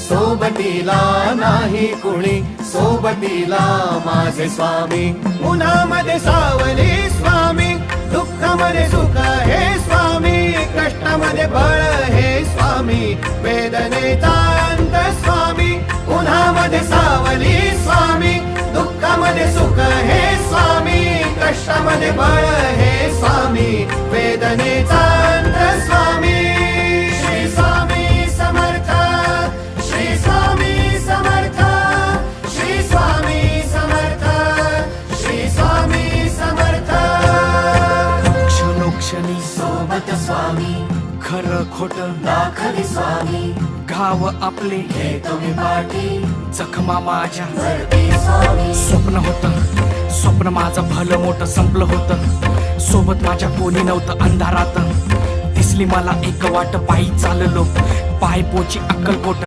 सोबतीला नाही कुणी, सोबतीला माझे स्वामी. उन्हामध्ये सावली स्वामी, दुःखामध्ये सुख हे स्वामी, कष्टामध्ये बळ हे स्वामी, वेदनेचा अंत स्वामी. उन्हामध्ये सावली स्वामी, दुःखामध्ये सुख हे स्वामी, कष्टामध्ये बळ हे स्वामी, वेदनेचा अंत स्वामी. श्री स्वामी समर्थ, श्री स्वामी समर्थ, श्री स्वामी समर्थ, श्री स्वामी समर्थ. क्षणोक्षणी सोबत स्वामी, खरं खोट दाखवी स्वामी, घाव आपले हे तुम्ही पाठी जखमा माझ्या भरती स्वामी. स्वप्न होतं, स्वप्न माझं भलं मोठं संपलं होतं. सोबत माझ्या कोणी नव्हतं अंधारात. दिसली मला एक वाट, पायी चाललो पाय पोची अक्कलकोट.